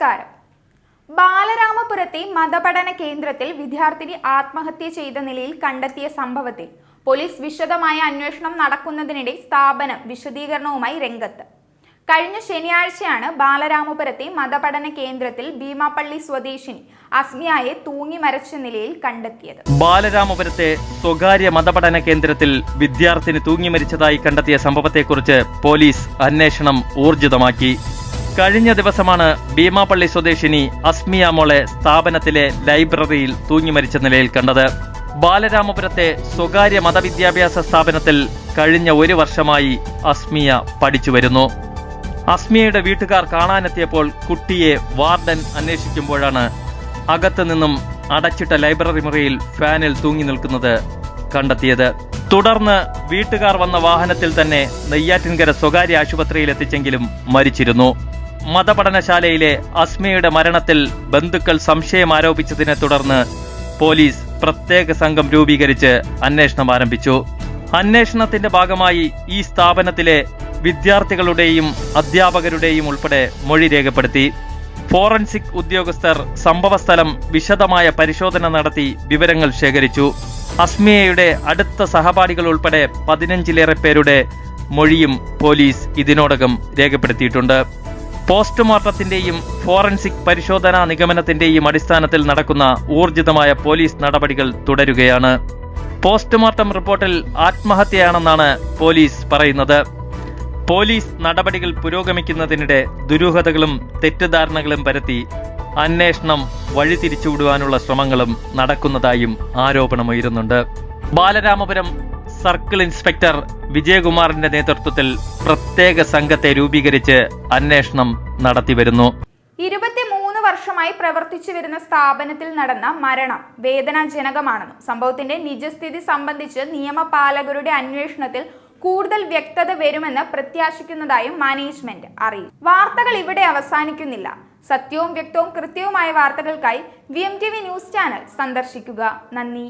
നമസ്കാരം. ബാലരാമപുരത്തെ മതപഠന കേന്ദ്രത്തിൽ വിദ്യാർത്ഥിനി ആത്മഹത്യ ചെയ്ത നിലയിൽ കണ്ടെത്തിയ സംഭവത്തിൽ പോലീസ് വിശദമായ അന്വേഷണം നടക്കുന്നതിനിടെ സ്ഥാപനം വിശദീകരണവുമായി രംഗത്ത്. കഴിഞ്ഞ ശനിയാഴ്ചയാണ് ബാലരാമപുരത്തെ മതപഠന കേന്ദ്രത്തിൽ ഭീമാപ്പള്ളി സ്വദേശിനി അസ്മിയയെ തൂങ്ങി മരിച്ച നിലയിൽ കണ്ടെത്തിയത്. ബാലരാമപുരത്തെ സ്വകാര്യ മതപഠന കേന്ദ്രത്തിൽ വിദ്യാർത്ഥിനി തൂങ്ങി മരിച്ചതായി കണ്ടെത്തിയ സംഭവത്തെക്കുറിച്ച് പോലീസ് അന്വേഷണം ഊർജിതമാക്കി. കഴിഞ്ഞ ദിവസമാണ് ഭീമാപ്പള്ളി സ്വദേശിനി അസ്മിയ മോളെ സ്ഥാപനത്തിലെ ലൈബ്രറിയിൽ തൂങ്ങി മരിച്ച നിലയിൽ കണ്ടത്. ബാലരാമപുരത്തെ സ്വകാര്യ മതവിദ്യാഭ്യാസ സ്ഥാപനത്തിൽ കഴിഞ്ഞ 1 വർഷമായി അസ്മിയ പഠിച്ചു വരുന്നു. അസ്മിയയുടെ വീട്ടുകാർ കാണാനെത്തിയപ്പോൾ കുട്ടിയെ വാർഡൻ അന്വേഷിക്കുമ്പോഴാണ് അകത്തു നിന്നും അടച്ചിട്ട ലൈബ്രറി മുറിയിൽ ഫാനിൽ തൂങ്ങി നിൽക്കുന്നത് കണ്ടെത്തിയത്. തുടർന്ന് വീട്ടുകാർ വന്ന വാഹനത്തിൽ തന്നെ നെയ്യാറ്റിൻകര സ്വകാര്യ ആശുപത്രിയിൽ എത്തിച്ചെങ്കിലും മരിച്ചിരുന്നു. മതപഠനശാലയിലെ അസ്മിയയുടെ മരണത്തിൽ ബന്ധുക്കൾ സംശയം ആരോപിച്ചതിനെ തുടർന്ന് പോലീസ് പ്രത്യേക സംഘം രൂപീകരിച്ച് അന്വേഷണം ആരംഭിച്ചു. അന്വേഷണത്തിന്റെ ഭാഗമായി ഈ സ്ഥാപനത്തിലെ വിദ്യാർത്ഥികളുടെയും അധ്യാപകരുടെയും ഉൾപ്പെടെ മൊഴി രേഖപ്പെടുത്തി. ഫോറൻസിക് ഉദ്യോഗസ്ഥർ സംഭവസ്ഥലം വിശദമായ പരിശോധന നടത്തി വിവരങ്ങൾ ശേഖരിച്ചു. അസ്മിയയുടെ അടുത്ത സഹപാഠികൾ ഉൾപ്പെടെ 15ലേറെ പേരുടെ മൊഴിയും പോലീസ് ഇതിനോടകം രേഖപ്പെടുത്തിയിട്ടുണ്ട്. പോസ്റ്റ്മോർട്ടത്തിന്റെയും ഫോറൻസിക് പരിശോധനാ നിഗമനത്തിന്റെയും അടിസ്ഥാനത്തിൽ നടക്കുന്ന ഊർജിതമായ പോലീസ് നടപടികൾ തുടരുകയാണ്. പോസ്റ്റ്മോർട്ടം റിപ്പോർട്ടിൽ ആത്മഹത്യയാണെന്നാണ് പോലീസ് പറയുന്നത്. പോലീസ് നടപടികൾ പുരോഗമിക്കുന്നതിനിടെ ദുരൂഹതകളും തെറ്റിദ്ധാരണകളും പരത്തി അന്വേഷണം വഴിതിരിച്ചുവിടുവാനുള്ള ശ്രമങ്ങളും നടക്കുന്നതായും ആരോപണമുയരുന്നുണ്ട്. ബാലരാമപുരം സർക്കിൾ ഇൻസ്പെക്ടർ വിജയകുമാറിന്റെ നേതൃത്വത്തിൽ പ്രത്യേക സംഘത്തെ രൂപീകരിച്ച് അന്വേഷണം നടത്തിവരുന്നു. 23 വർഷമായി പ്രവർത്തിച്ചു വരുന്ന സ്ഥാപനത്തിൽ നടന്ന മരണം വേദനാജനകമാണെന്നും സംഭവത്തിന്റെ നിജസ്ഥിതി സംബന്ധിച്ച് നിയമപാലകരുടെ അന്വേഷണത്തിൽ കൂടുതൽ വ്യക്തത വരുമെന്ന് പ്രത്യാശിക്കുന്നതായും മാനേജ്മെന്റ് അറിയിച്ചു. വാർത്തകൾ ഇവിടെ അവസാനിക്കുന്നില്ല. സത്യവും വ്യക്തവും കൃത്യവുമായ വാർത്തകൾക്കായി VMTV ന്യൂസ് ചാനൽ സന്ദർശിക്കുക. നന്ദി.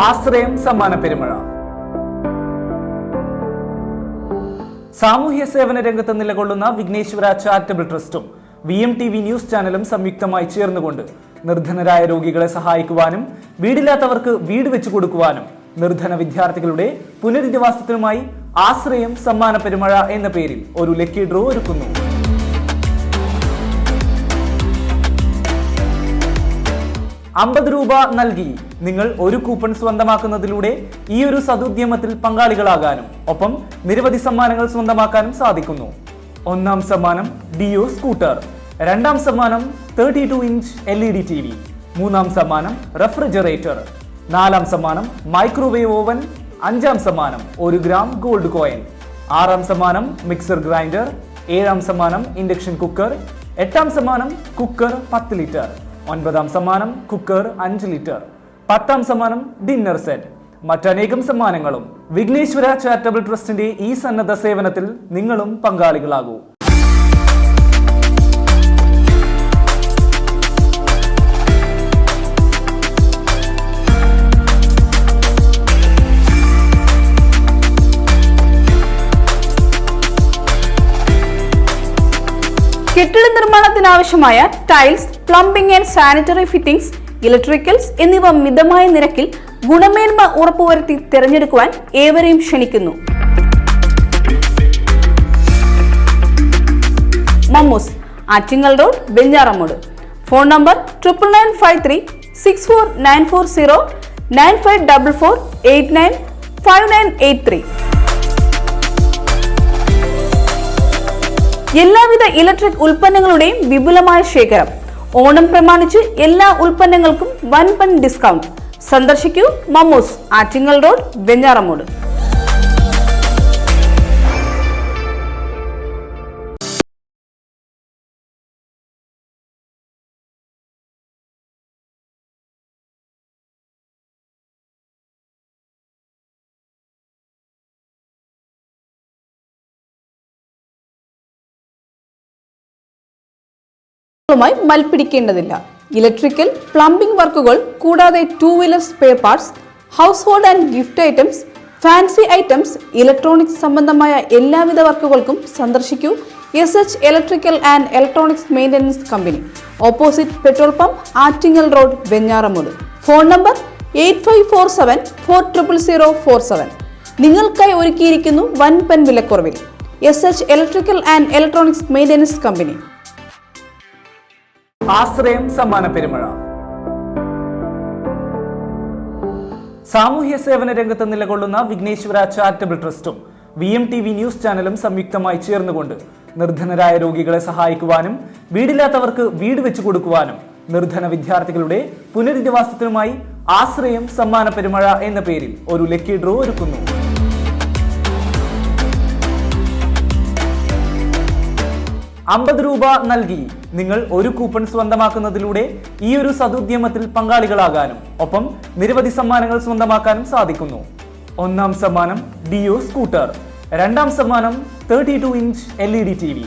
ആശ്രയം സമ്മാന പെരുമഴ. സാമൂഹ്യ സേവന രംഗത്ത് നിലകൊള്ളുന്ന വിഘ്നേശ്വര ചാരിറ്റബിൾ ട്രസ്റ്റും VMTV ന്യൂസ് ചാനലും സംയുക്തമായി ചേർന്നുകൊണ്ട് നിർധനരായ രോഗികളെ സഹായിക്കുവാനും വീടില്ലാത്തവർക്ക് വീട് വെച്ചു കൊടുക്കുവാനും നിർധന വിദ്യാർത്ഥികളുടെ പുനരധിവാസത്തിനുമായി ആശ്രയം സമ്മാന പെരുമഴ എന്ന പേരിൽ ഒരു ലക്കി ഡ്രോ ഒരുക്കുന്നു. 50 രൂപ നൽകി നിങ്ങൾ ഒരു കൂപ്പൺ സ്വന്തമാക്കുന്നതിലൂടെ ഈ ഒരു സദുദ്യമത്തിൽ പങ്കാളികളാകാനും ഒപ്പം നിരവധി സമ്മാനങ്ങൾ സ്വന്തമാക്കാനും സാധിക്കുന്നു. 1ാം സമ്മാനം ഡിയോ സ്കൂട്ടർ, 2ാം സമ്മാനം 32 ഇഞ്ച് LED TV, 3ാം സമ്മാനം റെഫ്രിജറേറ്റർ, 4ാം സമ്മാനം മൈക്രോവേവ് ഓവൻ, 5ാം സമ്മാനം 1 ഗ്രാം ഗോൾഡ് കോയിൻ, 6ാം സമ്മാനം മിക്സർ ഗ്രൈൻഡർ, 7ാം സമ്മാനം ഇൻഡക്ഷൻ കുക്കർ, 8ാം സമ്മാനം കുക്കർ 10 ലിറ്റർ, 9ാം സമ്മാനം കുക്കർ 5 ലിറ്റർ, 10ാം സമ്മാനം ഡിന്നർ സെറ്റ്, മറ്റനേകം സമ്മാനങ്ങളും. വിഘ്നേശ്വര ചാരിറ്റബിൾ ട്രസ്റ്റിന്റെ ഈ സന്നദ്ധ സേവനത്തിൽ നിങ്ങളും പങ്കാളികളാകൂ. കെട്ടിട നിർമ്മാണത്തിനാവശ്യമായ tiles, plumbing and sanitary fittings, electricals എന്നിവ മിതമായ നിരക്കിൽ ഗുണമേന്മ ഉറപ്പുവരുത്തി തിരഞ്ഞെടുക്കുവാൻ ഏവരെയും ക്ഷണിക്കുന്നു. Mammoos, Attingal road, Venjaramoodu. Phone number 9953 64940 9544 895983. എല്ലാവിധ ഇലക്ട്രിക് ഉൽപ്പന്നങ്ങളുടെയും വിപുലമായ ശേഖരം. ഓണം പ്രമാണിച്ച് എല്ലാ ഉൽപ്പന്നങ്ങൾക്കും വൻപൻ ഡിസ്കൗണ്ട്. സന്ദർശിക്കൂ മമ്മൂസ്, ആറ്റിങ്ങൽ റോഡ്, വെഞ്ഞാറമൂട്. മൽപ്പിടിക്കേണ്ടതില്ല. ഇലക്ട്രിക്കൽ, പ്ലംബിംഗ് വർക്കുകൾ കൂടാതെ 2 wheeler spare parts, household and gift items, fancy items, electronics സംബന്ധമായ എല്ലാവിധ വർക്കുകൾക്കും സന്ദർശിക്കൂ SH electrical and electronics maintenance company, opposite petrol pump, Attingal road, Venjaramoodu. Phone number 8547400047. നിങ്ങൾക്കായി ഒരുക്കിയിരിക്കുന്നു വൻപൻ വിലക്കുറവിൽ SH electrical and electronics maintenance company. ആശ്രയം സമ്മാന പെരുമഴ. സാമൂഹ്യ സേവന രംഗത്ത് നിലകൊള്ളുന്ന വിഘ്നേശ്വര ചാരിറ്റബിൾ ട്രസ്റ്റും VMTV ന്യൂസ് ചാനലും സംയുക്തമായി ചേർന്നുകൊണ്ട് നിർധനരായ രോഗികളെ സഹായിക്കുവാനും വീടില്ലാത്തവർക്ക് വീട് വെച്ചു കൊടുക്കുവാനും നിർധന വിദ്യാർത്ഥികളുടെ പുനരധിവാസത്തിനുമായി ആശ്രയം സമ്മാന പെരുമഴ എന്ന പേരിൽ ഒരു ലക്കി ഡ്രോ ഒരുക്കുന്നു. ₹50 നൽകി നിങ്ങൾ ഒരു കൂപ്പൺ സ്വന്തമാക്കുന്നതിലൂടെ ഈ ഒരു സദുദ്യമത്തിൽ പങ്കാളികളാകാനും ഒപ്പം നിരവധി സമ്മാനങ്ങൾ സ്വന്തമാക്കാനും സാധിക്കുന്നു. ഒന്നാം സമ്മാനം ഡിയോ സ്കൂട്ടർ, രണ്ടാം സമ്മാനം 32 ഇഞ്ച് LED TV,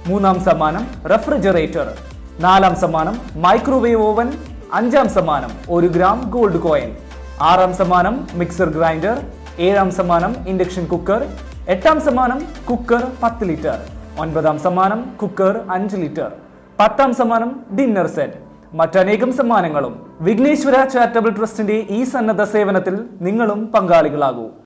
മൂന്നാം സമ്മാനം റെഫ്രിജറേറ്റർ, നാലാം സമ്മാനം മൈക്രോവേവ് ഓവൻ, അഞ്ചാം സമ്മാനം 1 ഗ്രാം ഗോൾഡ് കോയിൻ, ആറാം സമ്മാനം മിക്സർ ഗ്രൈൻഡർ, ഏഴാം സമ്മാനം ഇൻഡക്ഷൻ കുക്കർ, എട്ടാം സമ്മാനം കുക്കർ 10 ലിറ്റർ, ഒൻപതാം സമ്മാനം കുക്കർ 5 ലിറ്റർ, പത്താം സമ്മാനം ഡിന്നർ സെറ്റ്, മറ്റനേകം സമ്മാനങ്ങളും. വിഘ്നേശ്വര ചാരിറ്റബിൾ ട്രസ്റ്റിന്റെ ഈ സന്നദ്ധ സേവനത്തിൽ നിങ്ങളും പങ്കാളികളാകൂ.